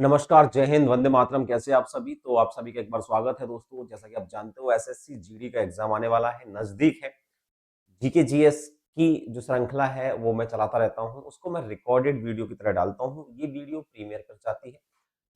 नमस्कार, जय हिंद, वंदे मातरम। कैसे आप सभी? तो आप सभी का एक बार स्वागत है दोस्तों। जैसा कि आप जानते हो एसएससी जीडी का एग्जाम आने वाला है, नजदीक है। जीके जीएस की जो श्रृंखला है वो मैं चलाता रहता हूँ, उसको मैं रिकॉर्डेड वीडियो की तरह डालता हूँ। ये वीडियो प्रीमियर कर जाती है,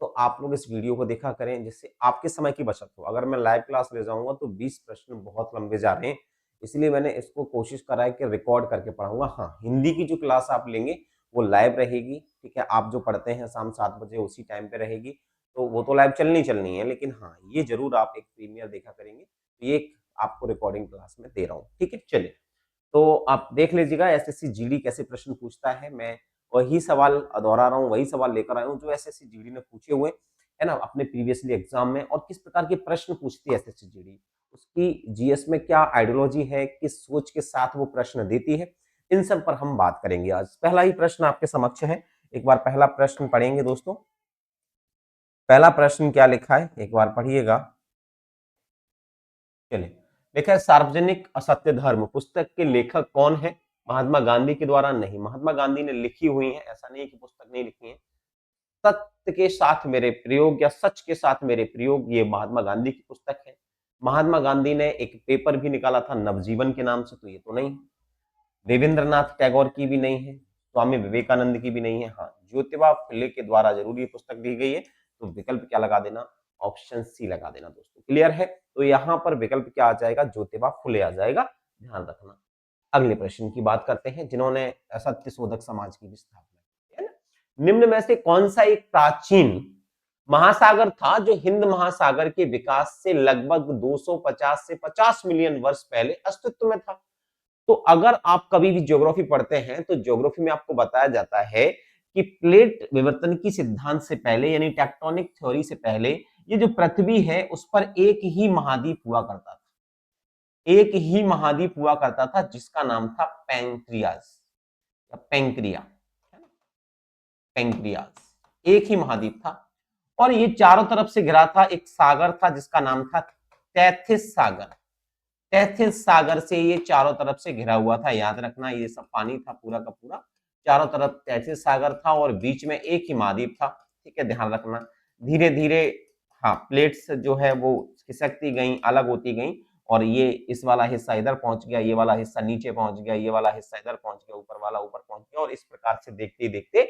तो आप लोग इस वीडियो को देखा करें जिससे आपके समय की बचत हो। अगर मैं लाइव क्लास ले जाऊंगा तो 20 प्रश्न बहुत लंबे जा रहे हैं, इसलिए मैंने इसको कोशिश करा है कि रिकॉर्ड करके पढ़ाऊंगा। हाँ, हिंदी की जो क्लास आप लेंगे वो लाइव रहेगी, ठीक है। आप जो पढ़ते हैं शाम 7 बजे उसी टाइम पे रहेगी, तो वो तो लाइव चलनी है, लेकिन हाँ, ये जरूर आप एक प्रीमियर देखा करेंगे। तो ये एक आपको रिकॉर्डिंग क्लास में दे रहा हूँ, ठीक है। चलिए, तो आप देख लीजिएगा एसएससी जीडी कैसे प्रश्न पूछता है। मैं वही सवाल दोहरा रहा हूँ, वही सवाल लेकर आया हूँ जो एसएससी जीडी ने पूछे हुए है ना अपने प्रीवियसली एग्जाम में। और किस प्रकार के प्रश्न पूछती है एसएससी जीडी, उसकी जीएस में क्या आइडियोलॉजी है, किस सोच के साथ वो प्रश्न देती है, इन सब पर हम बात करेंगे आज। पहला ही प्रश्न आपके समक्ष है, एक बार पहला प्रश्न पढ़ेंगे दोस्तों। पहला प्रश्न क्या लिखा है एक बार पढ़िएगा। चलिए, लिखा है सार्वजनिक असत्य धर्म पुस्तक के लेखक कौन है? महात्मा गांधी के द्वारा नहीं, महात्मा गांधी ने लिखी हुई है, ऐसा नहीं कि पुस्तक नहीं लिखी है। सत्य के साथ मेरे प्रयोग या सच के साथ मेरे प्रयोग, ये महात्मा गांधी की पुस्तक है। महात्मा गांधी ने एक पेपर भी निकाला था नवजीवन के नाम से, तो ये तो नहीं है। देवेंद्रनाथ टैगोर की भी नहीं है, स्वामी विवेकानंद की भी नहीं है। हाँ, ज्योतिबा फुले के द्वारा जरूर ये पुस्तक दी गई है, तो विकल्प क्या लगा देना? ऑप्शन सी लगा देना दोस्तों। क्लियर है? तो यहाँ पर विकल्प क्या आ जाएगा? ज्योतिबा फुले आ जाएगा, ध्यान रखना। अगले प्रश्न की बात करते हैं, जिन्होंने असत्य शोधक समाज की भी स्थापना की है ना। निम्न में से कौन सा एक प्राचीन महासागर था जो हिंद महासागर के विकास से लगभग 250 से 50 मिलियन वर्ष पहले अस्तित्व में था? तो अगर आप कभी भी ज्योग्राफी पढ़ते हैं तो ज्योग्राफी में आपको बताया जाता है कि प्लेट विवर्तन की सिद्धांत से पहले यानी टेक्टोनिक थ्योरी से पहले ये जो पृथ्वी है उस पर एक ही महाद्वीप हुआ करता था। एक ही महाद्वीप हुआ करता था जिसका नाम था पैंक्रियास या पेंक्रिया, है ना, पेंक्रियास। एक ही महाद्वीप था और ये चारों तरफ से घिरा था। एक सागर था जिसका नाम था तैथिस सागर। तैथिस सागर से ये चारों तरफ से घिरा हुआ था, याद रखना। ये सब पानी था पूरा का पूरा, चारों तरफ तैथिस सागर था और बीच में एक ही महाद्वीप था, ठीक है, ध्यान रखना। धीरे धीरे हाँ प्लेट्स जो है वो खिसकती गई, अलग होती गई, और ये इस वाला हिस्सा इधर पहुंच गया, ये वाला हिस्सा नीचे पहुंच गया, ये वाला हिस्सा इधर पहुंच गया, ऊपर वाला ऊपर पहुंच गया, और इस प्रकार से देखते देखते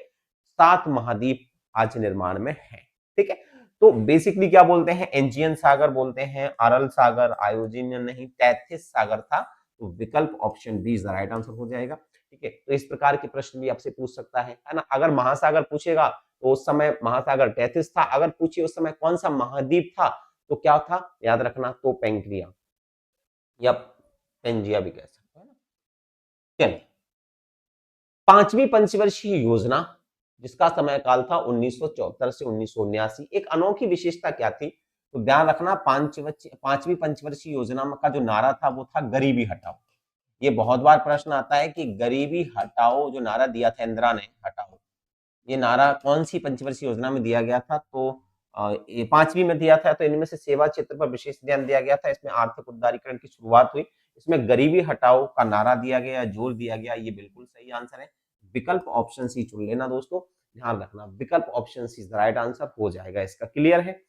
7 महाद्वीप आज निर्माण में है, ठीक है। तो बेसिकली क्या बोलते हैं? एंजियन सागर बोलते हैं, अरल सागर, आयोजिन नहीं, तैथिस सागर था। तो विकल्प option B is the right answer हो जाएगा, ठीक है। तो इस प्रकार के प्रश्न भी आपसे पूछ सकता है ना। अगर महासागर पूछेगा तो उस समय महासागर तैथिस था, अगर पूछे उस समय कौन सा महाद्वीप था तो क्या था, याद रखना, तो पेंक्रिया या पेंजिया भी कह सकते हैं ना। चलिए, पांचवी पंचवर्षीय योजना जिसका समय काल था 1974 से 1979, एक अनोखी विशेषता क्या थी? तो ध्यान रखना, पांचवी पंचवर्षीय योजना का जो नारा था वो था गरीबी हटाओ। ये बहुत बार प्रश्न आता है कि गरीबी हटाओ जो नारा दिया था इंदिरा ने, हटाओ, ये नारा कौन सी पंचवर्षीय योजना में दिया गया था? तो ये पांचवी में दिया था। तो इनमें से सेवा क्षेत्र पर विशेष ध्यान दिया गया था, इसमें आर्थिक उदारीकरण की शुरुआत हुई, इसमें गरीबी हटाओ का नारा दिया गया, जोर दिया गया। ये बिल्कुल सही आंसर है, विकल्प ऑप्शन सी चुन लेना दोस्तों, ध्यान रखना, विकल्प ऑप्शन सी राइट आंसर हो जाएगा इसका। क्लियर है?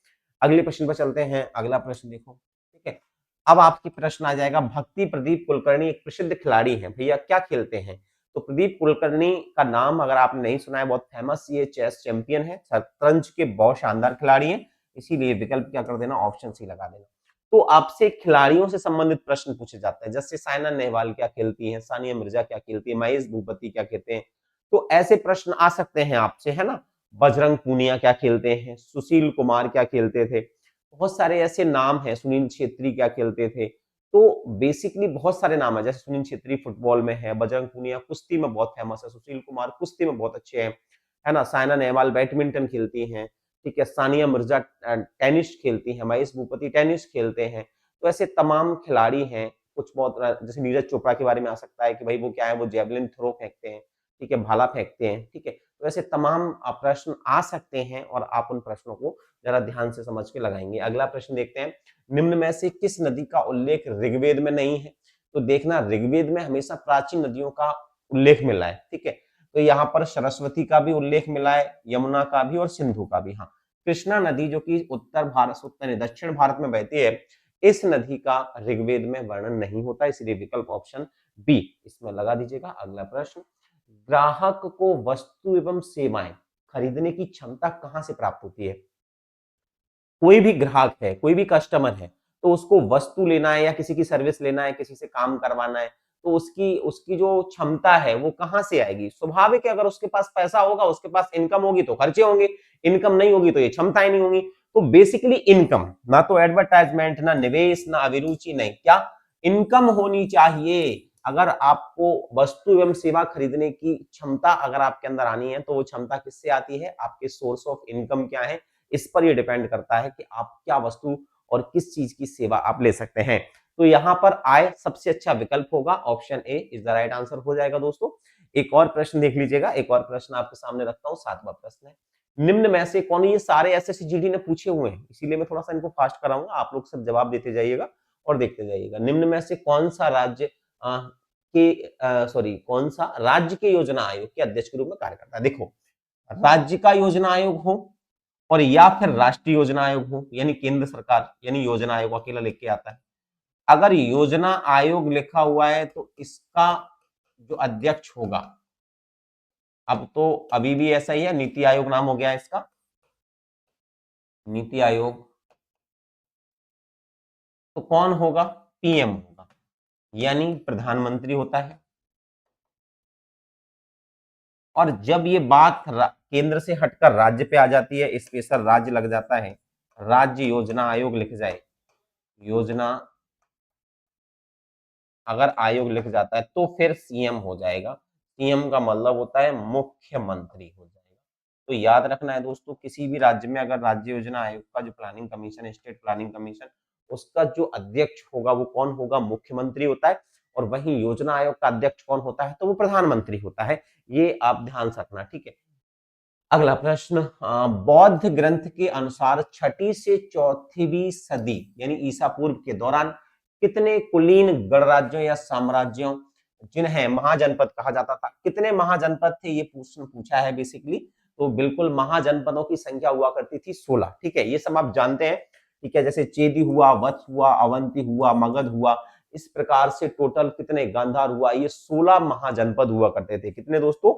अगले प्रश्न पर चलते हैं। अगला प्रश्न देखो, ठीक है। अब आपकी प्रश्न आ जाएगा, भक्ति प्रदीप कुलकर्णी एक प्रसिद्ध खिलाड़ी है, भैया क्या खेलते हैं? तो प्रदीप कुलकर्णी का नाम अगर आपने नहीं सुना है, बहुत फेमस ये चेस चैंपियन है, शतरंज के बहुत शानदार खिलाड़ी हैं, इसीलिए विकल्प क्या कर देना? ऑप्शन सी लगा देना। तो आपसे खिलाड़ियों से संबंधित प्रश्न पूछे जाते हैं, जैसे साइना नेहवाल क्या खेलती है, सानिया मिर्जा क्या खेलती है, महेश भूपति क्या कहते हैं, तो ऐसे प्रश्न आ सकते हैं आपसे, है ना। बजरंग पूनिया क्या खेलते हैं, सुशील कुमार क्या खेलते थे, बहुत सारे ऐसे नाम हैं, सुनील छेत्री क्या खेलते थे। तो बेसिकली बहुत सारे नाम है, जैसे सुनील छेत्री फुटबॉल में है, बजरंग पूनिया कुश्ती में बहुत फेमस है, सुशील कुमार कुश्ती में बहुत अच्छे हैं, है ना। साइना नेहवाल बैडमिंटन खेलती हैं, ठीक है। सानिया मिर्जा टेनिस खेलती हैं, महेश भूपति टेनिस खेलते हैं। तो ऐसे तमाम खिलाड़ी हैं, कुछ बहुत, जैसे नीरज चोपड़ा के बारे में आ सकता है कि भाई वो क्या है, वो जेवलिन थ्रो फेंकते हैं, ठीक है, भाला फेंकते हैं, ठीक है। तो ऐसे तमाम प्रश्न आ सकते हैं और आप उन प्रश्नों को जरा ध्यान से समझ के लगाएंगे। अगला प्रश्न देखते हैं, निम्न में से किस नदी का उल्लेख ऋग्वेद में नहीं है? तो देखना, ऋग्वेद में हमेशा प्राचीन नदियों का उल्लेख मिला है, ठीक है। तो यहाँ पर सरस्वती का भी उल्लेख मिला है, यमुना का भी और सिंधु का भी। हाँ, कृष्णा नदी जो कि उत्तर दक्षिण भारत में बहती है, इस नदी का ऋग्वेद में वर्णन नहीं होता, इसलिए विकल्प ऑप्शन बी इसमें लगा दीजिएगा। अगला प्रश्न, ग्राहक को वस्तु एवं सेवाएं खरीदने की क्षमता कहां से प्राप्त होती है? कोई भी ग्राहक है, कोई भी कस्टमर है, तो उसको वस्तु लेना है या किसी की सर्विस लेना है, किसी से काम करवाना है, तो उसकी उसकी जो क्षमता है वो कहां से आएगी? स्वाभाविक है, अगर उसके पास पैसा होगा, उसके पास इनकम होगी तो खर्चे होंगे, इनकम नहीं होगी तो ये क्षमताएं नहीं होंगी। तो बेसिकली इनकम, ना तो एडवर्टाइजमेंट, ना निवेश, ना अभिरुचि, नहीं, क्या इनकम होनी चाहिए। अगर आपको वस्तु एवं सेवा खरीदने की क्षमता अगर आपके अंदर आनी है, तो वो क्षमता किससे आती है? आपके सोर्स ऑफ इनकम क्या है, इस पर ये डिपेंड करता है कि आप क्या वस्तु और किस चीज की सेवा आप ले सकते हैं। तो यहां पर आय सबसे अच्छा विकल्प होगा, option A is the right answer हो जाएगा दोस्तों। एक और प्रश्न देख लीजिएगा, एक और प्रश्न आपके सामने रखता हूं, 7वां प्रश्न है, निम्न में से कौन, ये सारे एसएससी जीडी ने पूछे हुए हैं, इसीलिए मैं थोड़ा सा इनको फास्ट कराऊंगा, आप लोग सब जवाब देते जाइएगा और देखते जाइएगा। निम्न में से कौन सा राज्य कौन सा राज्य के योजना आयोग के अध्यक्ष के रूप में कार्य करता है? देखो, राज्य का योजना आयोग हो और या फिर राष्ट्रीय योजना आयोग हो, यानी केंद्र सरकार, यानी योजना आयोग अकेला लेके आता है। अगर योजना आयोग लिखा हुआ है तो इसका जो अध्यक्ष होगा, अब तो अभी भी ऐसा ही है, नीति आयोग नाम हो गया है इसका, नीति आयोग, तो कौन होगा? पीएम होगा, यानी प्रधानमंत्री होता है। और जब ये बात केंद्र से हटकर राज्य पे आ जाती है, स्पेशल राज्य लग जाता है, राज्य योजना आयोग लिख जाए, योजना अगर आयोग लिख जाता है तो फिर सीएम हो जाएगा। सीएम का मतलब होता है मुख्यमंत्री हो जाएगा। तो याद रखना है दोस्तों, किसी भी राज्य में अगर राज्य योजना आयोग का जो प्लानिंग कमीशन है, स्टेट प्लानिंग कमीशन, उसका जो अध्यक्ष होगा वो कौन होगा? मुख्यमंत्री होता है। और वहीं योजना आयोग का अध्यक्ष कौन होता है? तो वो प्रधानमंत्री होता है। ये आप ध्यान से रखना, ठीक है। अगला प्रश्न, बौद्ध ग्रंथ के अनुसार छठी से चौथीवीं सदी यानी ईसा पूर्व के दौरान कितने कुलीन गणराज्यों या साम्राज्यों, जिन्हें महाजनपद कहा जाता था, कितने महाजनपद थे? ये प्रश्न पूछा है बेसिकली। तो बिल्कुल महाजनपदों की संख्या हुआ करती थी 16, ठीक है, ये सब आप जानते हैं, ठीक है। जैसे चेदी हुआ, वत्स हुआ, अवंती हुआ, मगध हुआ, इस प्रकार से टोटल कितने, गांधार हुआ, ये 16 महाजनपद हुआ करते थे। कितने दोस्तों?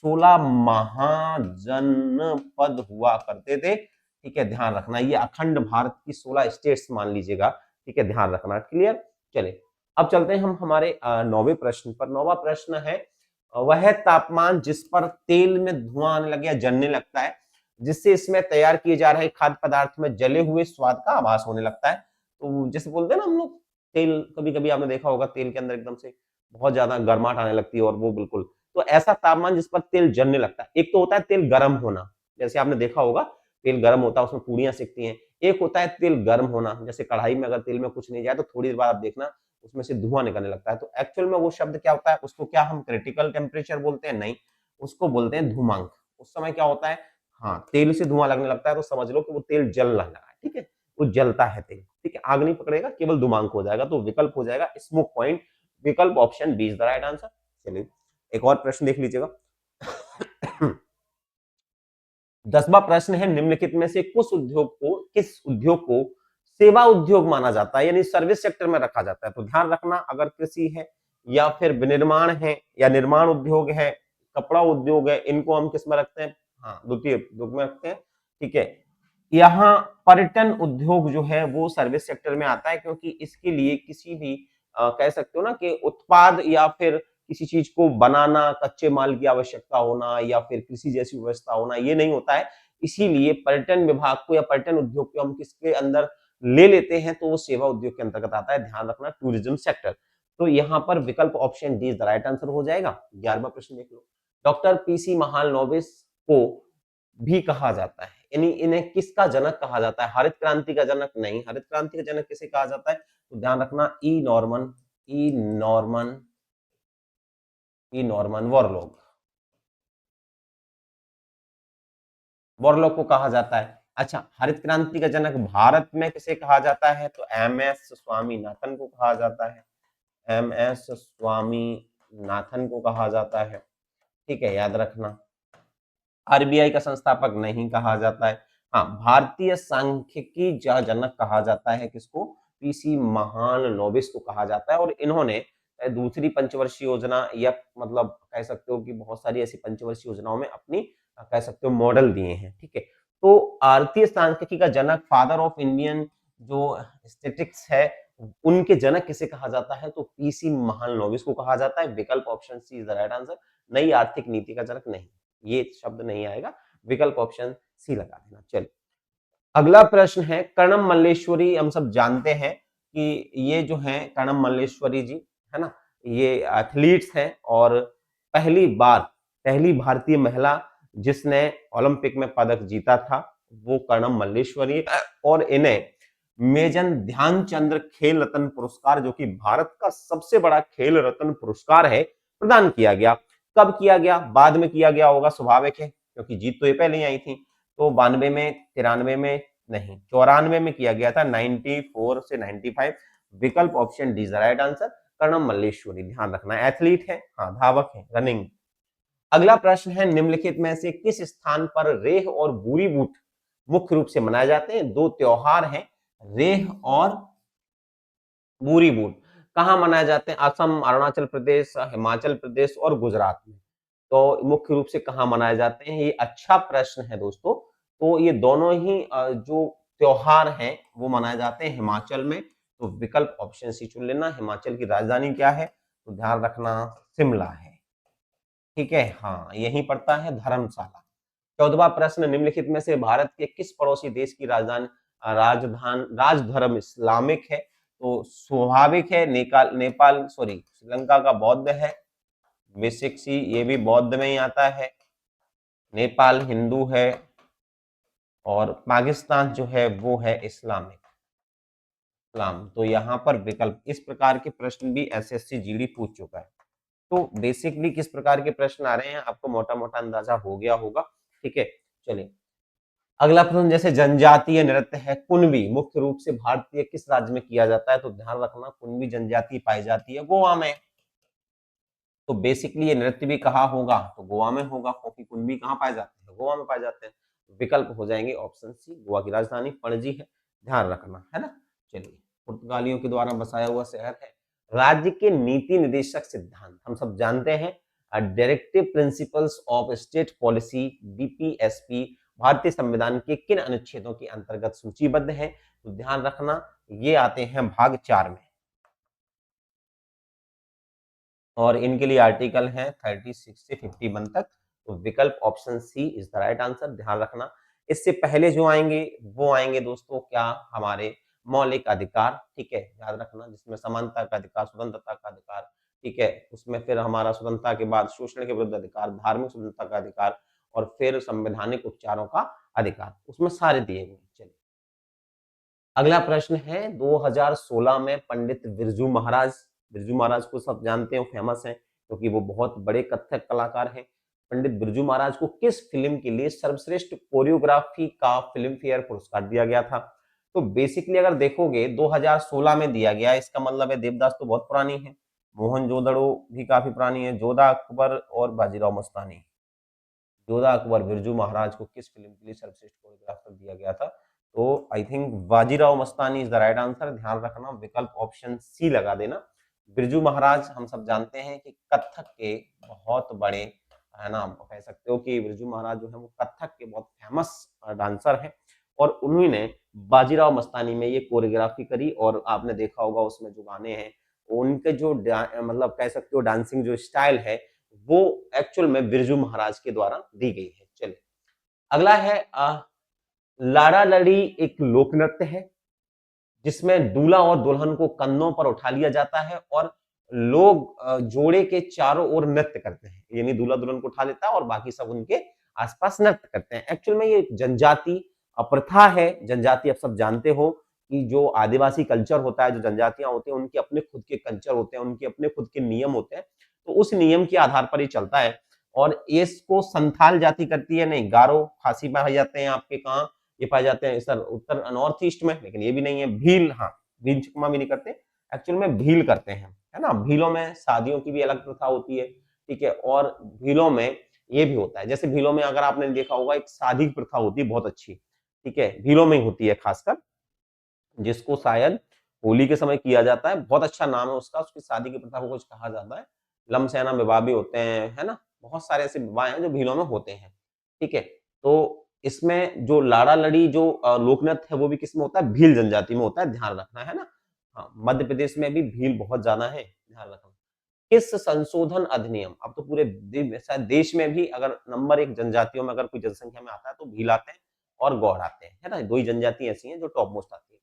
16 महाजनपद हुआ करते थे, ठीक है, ध्यान रखना। ये अखंड भारत की 16 स्टेट्स मान लीजिएगा, ठीक है, ध्यान रखना, क्लियर। चले अब चलते हैं हम हमारे 9वें प्रश्न पर। 9वां प्रश्न है, वह तापमान जिस पर तेल में धुआं आने लगे या जलने लगता है, जिससे इसमें तैयार किए जा रहे खाद्य पदार्थ में जले हुए स्वाद का आभास होने लगता है। तो जैसे बोलते हैं ना हम लोग, तेल कभी कभी आपने देखा होगा, तेल के अंदर एकदम से बहुत ज्यादा गर्माहट आने लगती है, और वो बिल्कुल, तो ऐसा तापमान जिस पर तेल जलने लगता है। एक तो होता है तेल गर्म होना, जैसे आपने देखा होगा तेल गर्म होता है, उसमें पूड़ियां सिकती हैं। एक होता है तेल गर्म होना, जैसे कढ़ाई में अगर तेल में कुछ नहीं जाए तो थोड़ी देर बाद आप देखना उसमें से धुआं निकलने लगता है। तो एक्चुअल में वो शब्द क्या होता है, उसको क्या हम क्रिटिकल टेम्परेचर बोलते हैं? नहीं, उसको बोलते हैं धूमांक। उस समय क्या होता है, हाँ, तेल से धुआं लगने लगता है तो समझ लो कि वो तेल जल रहा है, ठीक है, वो जलता है तेल, ठीक है, आग नहीं पकड़ेगा, केवल धुमांक हो जाएगा। तो विकल्प हो जाएगा स्मोक पॉइंट, विकल्प option B is the right answer. चलिए एक और प्रश्न देख लीजिएगा। 10वां प्रश्न है, निम्नलिखित में से किस उद्योग को सेवा उद्योग माना जाता है, यानी सर्विस सेक्टर में रखा जाता है? तो ध्यान रखना, अगर कृषि है या फिर विनिर्माण है या निर्माण उद्योग है, कपड़ा उद्योग है, इनको हम किस में रखते हैं? हाँ, द्वितीय उद्योग में रखते हैं, ठीक है। यहाँ पर्यटन उद्योग जो है वो सर्विस सेक्टर में आता है, क्योंकि इसके लिए किसी भी कह सकते हो ना कि उत्पाद या फिर किसी चीज को बनाना, कच्चे माल की आवश्यकता होना या फिर कृषि जैसी व्यवस्था होना, ये नहीं होता है। इसीलिए पर्यटन विभाग को या पर्यटन उद्योग को हम किसके अंदर ले लेते हैं? तो वो सेवा उद्योग के अंतर्गत आता है, ध्यान रखना, टूरिज्म सेक्टर। तो यहाँ पर विकल्प option D is the right answer हो जाएगा। 11वां प्रश्न देख लो, डॉक्टर पीसी महालनोबिस को भी कहा जाता है, यानी इन्हें किसका जनक कहा जाता है? हरित क्रांति का जनक नहीं, हरित क्रांति का जनक किसे कहा जाता है? तो ध्यान रखना, ई नॉर्मन वॉरलॉग, वॉरलॉग को कहा जाता है। अच्छा, हरित क्रांति का जनक भारत में किसे कहा जाता है? तो एम एस स्वामीनाथन को कहा जाता है, एम एस स्वामीनाथन को कहा जाता है, ठीक है, याद रखना। आरबीआई का संस्थापक नहीं कहा जाता है, हाँ, भारतीय सांख्यिकी जनक कहा जाता है किसको? पीसी महालनोबिस को कहा जाता है, और इन्होंने दूसरी पंचवर्षीय योजना या मतलब कह सकते हो कि बहुत सारी ऐसी पंचवर्षीय योजनाओं में अपनी कह सकते हो मॉडल दिए हैं, ठीक है। तो भारतीय सांख्यिकी का जनक, फादर ऑफ इंडियन जो स्टैटिस्टिक्स है, उनके जनक किसे कहा जाता है? तो पीसी महालनोबिस को कहा जाता है। विकल्प option C is the right answer. नई आर्थिक नीति का जनक नहीं, ये शब्द नहीं आएगा, विकल्प ऑप्शन सी लगा देना। चलिए अगला प्रश्न है, कर्णम मल्लेश्वरी हम सब जानते हैं कि ये जो है कर्णम मल्लेश्वरी जी, है ना, ये एथलीट्स हैं, और पहली भारतीय महिला जिसने ओलंपिक में पदक जीता था वो कर्णम मल्लेश्वरी है, और इन्हें मेजर ध्यानचंद खेल रत्न पुरस्कार, जो कि भारत का सबसे बड़ा खेल रत्न पुरस्कार है, प्रदान किया गया। कब किया गया? बाद में किया गया होगा, स्वाभाविक है, क्योंकि जीत तो ये पहले ही आई थी। तो 92 में, 93 में नहीं, 94 में किया गया था, 94 से 95। विकल्प option D right answer, Karnam Malleswari. ध्यान रखना, एथलीट है, हाँ, धावक है, रनिंग। अगला प्रश्न है, निम्नलिखित में से किस स्थान पर रेह और बूरी बूट मुख्य रूप से मनाए जाते हैं? दो त्योहार हैं, रेह और बूरी बूट, कहाँ मनाए जाते हैं? असम, अरुणाचल प्रदेश, हिमाचल प्रदेश और गुजरात में। तो मुख्य रूप से कहाँ मनाए जाते हैं? ये अच्छा प्रश्न है दोस्तों। तो ये दोनों ही जो त्योहार हैं वो मनाए जाते हैं हिमाचल में। तो विकल्प ऑप्शन सी चुन लेना। हिमाचल की राजधानी क्या है? तो ध्यान रखना, शिमला है, ठीक है, हाँ, यहीं पड़ता है धर्मशाला। 14वां प्रश्न, निम्नलिखित में से भारत के किस पड़ोसी देश की राजधर्म इस्लामिक है? तो स्वाभाविक है, नेपाल सॉरी, श्रीलंका का बौद्ध है। बेसिक सी, ये भी बौद्ध में ही आता है। नेपाल हिंदू है, और पाकिस्तान जो है वो है इस्लामिक, इस्लाम। तो यहाँ पर विकल्प, इस प्रकार के प्रश्न भी एसएससी जीडी पूछ चुका है। तो बेसिकली किस प्रकार के प्रश्न आ रहे हैं आपको मोटा मोटा अंदाजा हो गया होगा, ठीक है। चलिए अगला प्रश्न, जैसे जनजातीय नृत्य है कुणबी, मुख्य रूप से भारतीय किस राज्य में किया जाता है? तो ध्यान रखना, कुणबी जनजाति पाई जाती है गोवा में। तो बेसिकली ये नृत्य भी कहाँ होगा? तो गोवा में होगा, क्योंकि कुणबी कहाँ पाए जाते हैं? गोवा में पाए जाते हैं। विकल्प हो जाएंगे ऑप्शन सी, गोवा की राजधानी पणजी है, ध्यान रखना, है ना। चलिए, पुर्तगालियों के द्वारा बसाया हुआ शहर है। राज्य के नीति निदेशक सिद्धांत हम सब जानते हैं, directive principles of state policy, DPSP, भारतीय संविधान के किन अनुच्छेदों के अंतर्गत सूचीबद्ध है? तो ध्यान रखना, ये आते हैं भाग 4 में, और इनके लिए आर्टिकल है 36 से 51 तक। तो विकल्प option C is the right answer, ध्यान रखना। इससे पहले जो आएंगे वो आएंगे दोस्तों क्या? हमारे मौलिक अधिकार, ठीक है, याद रखना, जिसमें समानता का अधिकार, स्वतंत्रता का अधिकार, ठीक है, उसमें फिर हमारा स्वतंत्रता के बाद शोषण के विरुद्ध अधिकार, धार्मिक स्वतंत्रता का अधिकार, और फिर संवैधानिक उपचारों का अधिकार, उसमें सारे दिए गए। चलिए अगला प्रश्न है, 2016 में पंडित बिरजू महाराज को सब जानते हो, फेमस हैं क्योंकि वो बहुत बड़े कथक कलाकार हैं। पंडित बिरजू महाराज को किस फिल्म के लिए सर्वश्रेष्ठ कोरियोग्राफी का फिल्म फेयर पुरस्कार दिया गया था? तो बेसिकली अगर देखोगे 2016 में दिया गया, इसका मतलब है देवदास तो बहुत पुरानी है, मोहनजोदड़ो भी काफी पुरानी है, जोधा अकबर और बाजीराव मस्तानी। जोधा अकबर, बिरजू महाराज को किस फिल्म के लिए सर्वश्रेष्ठ कोरियोग्राफर दिया गया था? तो I think Bajirao Mastani is the right answer, ध्यान रखना, विकल्प ऑप्शन सी लगा देना। बिरजू महाराज हम सब जानते हैं कि कथक के बहुत बड़े, है ना, कह सकते हो कि बिरजू महाराज जो है वो कथक के बहुत फेमस डांसर हैं, और उन्होंने बाजीराव मस्तानी में ये कोरियोग्राफी करी, और आपने देखा होगा उसमें जो गाने हैं, उनके जो मतलब कह सकते हो डांसिंग जो स्टाइल है वो एक्चुअल में बिरजू महाराज के द्वारा दी गई है। चलिए अगला है, लाड़ा लड़ी एक लोक नृत्य है जिसमें दूल्हा और दुल्हन को कंधों पर उठा लिया जाता है, और लोग जोड़े के चारों ओर नृत्य करते हैं, यानी दूल्हा दुल्हन को उठा लेता है और बाकी सब उनके आसपास नृत्य करते हैं। एक्चुअल में ये जनजाति प्रथा है। जनजाति आप सब जानते हो कि जो आदिवासी कल्चर होता है, जो जनजातियां होती हैं, उनके अपने खुद के कल्चर होते हैं, उनके अपने खुद के नियम होते हैं, तो उस नियम के आधार पर ही चलता है। और इसको संथाल जाति करती है, नहीं, गारो खासी पाए जाते हैं आपके, कहाँ ये पाए जाते हैं? सर उत्तर नॉर्थ ईस्ट में, लेकिन ये भी नहीं है। भील, हाँ, भील चकमा भी नहीं करते, एक्चुअल में भील करते हैं, है ना। भीलों में शादियों की भी अलग प्रथा होती है, ठीक है, और भीलों में ये भी होता है, जैसे भीलों में अगर आपने देखा होगा एक शादी की प्रथा होती है बहुत अच्छी, ठीक है, भीलों में ही होती है खासकर, जिसको शायद होली के समय किया जाता है। बहुत अच्छा नाम है उसका, उसकी शादी की प्रथा को कुछ कहा जाता है। लमसैना विवाह भी होते हैं, है ना? बहुत सारे ऐसे विवाह हैं जो भीलों में होते हैं, ठीक है? तो इसमें जो लाड़ा-लड़ी जो लोक नृत्य है वो भी किसमें होता है? भील जनजाति में होता है, ध्यान रखना, है ना? हाँ, मध्य प्रदेश में भी भील बहुत ज़्यादा है, ध्यान रखना। किस संशोधन अधिनियम, अब तो पूरे शायद देश में भी अगर नंबर 1 जनजातियों में अगर कोई जनसंख्या में आता है तो भील आते हैं और गौड़ आते हैं, है ना? 2 ही जनजाति ऐसी हैं जो टॉप मोस्ट आती है।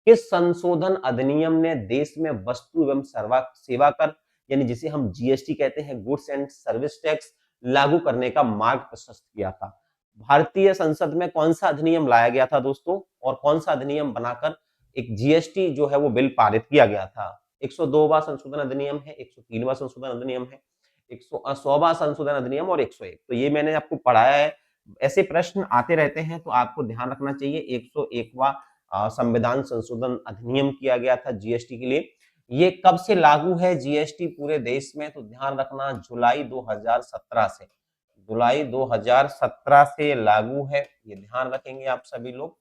किस संशोधन अधिनियम ने देश में वस्तु एवं सेवा कर, यानी जिसे हम जीएसटी कहते हैं, गुड्स एंड सर्विस टैक्स, लागू करने का मार्ग प्रशस्त किया था? भारतीय संसद में कौन सा अधिनियम लाया गया था दोस्तों, और कौन सा अधिनियम बनाकर एक जीएसटी जो है वो बिल पारित किया गया था? 102वां संशोधन अधिनियम है, 103वां संशोधन अधिनियम है, 100वां संशोधन अधिनियम और 101। तो ये मैंने आपको पढ़ाया है। ऐसे प्रश्न आते रहते हैं तो आपको ध्यान रखना चाहिए। 101वां संविधान संशोधन अधिनियम किया गया था जीएसटी के लिए। ये कब से लागू है जीएसटी पूरे देश में? तो ध्यान रखना, जुलाई 2017 से, जुलाई 2017 से लागू है, ये ध्यान रखेंगे आप सभी लोग,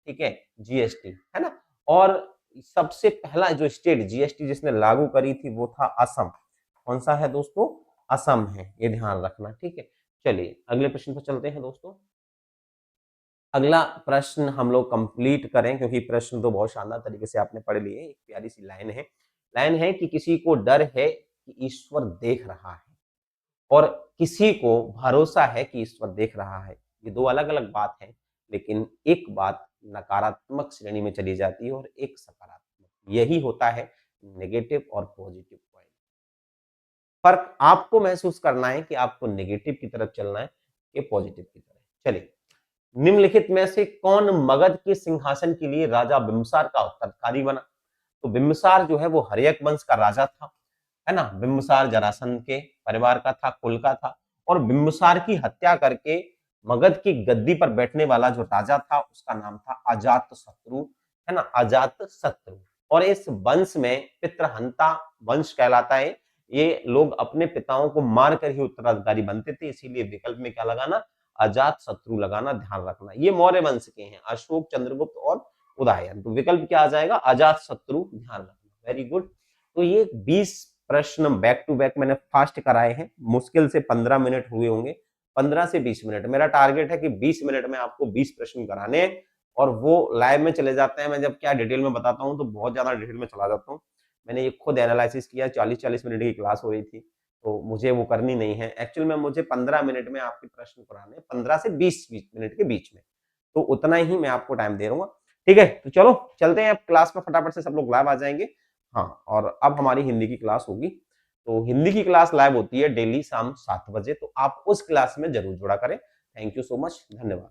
ठीक है? जीएसटी, है ना? और सबसे पहला जो स्टेट जीएसटी जिसने लागू करी थी वो था असम। कौन सा है दोस्तों? असम है, ये ध्यान रखना, ठीक है? चलिए अगले प्रश्न पर चलते हैं दोस्तों। अगला प्रश्न हम लोग कंप्लीट करें, क्योंकि प्रश्न तो बहुत शानदार तरीके से आपने पढ़ लिए। एक प्यारी सी लाइन है कि किसी को डर है कि ईश्वर देख रहा है, और किसी को भरोसा है कि ईश्वर देख रहा है। ये दो अलग अलग बात है, लेकिन एक बात नकारात्मक श्रेणी में चली जाती है और एक सकारात्मक। यही होता है नेगेटिव और पॉजिटिव पॉइंट। फर्क आपको महसूस करना है कि आपको नेगेटिव की तरफ चलना है कि पॉजिटिव की तरफ। चलिए, निम्नलिखित में से कौन मगध के सिंहासन के लिए राजा बिंबिसार का उत्तराधिकारी बना? तो बिंबिसार जो है वो हर्यक वंश का राजा था, है ना? बिंबिसार जरासंध के परिवार का था, कुल का था, और बिंबिसार की हत्या करके मगध की गद्दी पर बैठने वाला जो राजा था उसका नाम था अजातशत्रु, है ना? अजातशत्रु। और इस वंश में पितृहंता वंश कहलाता है। ये लोग अपने पिताओं को मारकर ही उत्तराधिकारी बनते थे, इसीलिए विकल्प में क्या लगाना? अजात शत्रु लगाना, ध्यान रखना। ये मौर्य वंश के हैं, अशोक, चंद्रगुप्त और उदयन। तो विकल्प क्या आ जाएगा? अजात शत्रु, ध्यान रखना। Very good. तो ये 20 प्रश्न बैक टू बैक मैंने फास्ट कराए हैं, मुश्किल से 15 मिनट हुए होंगे, 15 से 20 मिनट। मेरा टारगेट है कि 20 मिनट में आपको 20 प्रश्न कराने हैं, और वो लाइव में चले जाते हैं। मैं जब क्या डिटेल में बताता हूँ तो बहुत ज्यादा डिटेल में चला जाता हूँ। मैंने ये खुद एनालिसिस किया, 40-40 मिनट की क्लास हो रही थी, तो मुझे वो करनी नहीं है। एक्चुअल में मुझे 15 मिनट में आपके प्रश्न कराने, 15 से 20 मिनट के बीच में, तो उतना ही मैं आपको टाइम दे रहा हूँ। ठीक है, तो चलो चलते हैं अब क्लास में, फटाफट से सब लोग लाइव आ जाएंगे। हाँ, और अब हमारी हिंदी की क्लास होगी। तो हिंदी की क्लास लाइव होती है डेली शाम 7 बजे, तो आप उस क्लास में जरूर जुड़ा करें। थैंक यू सो मच, धन्यवाद।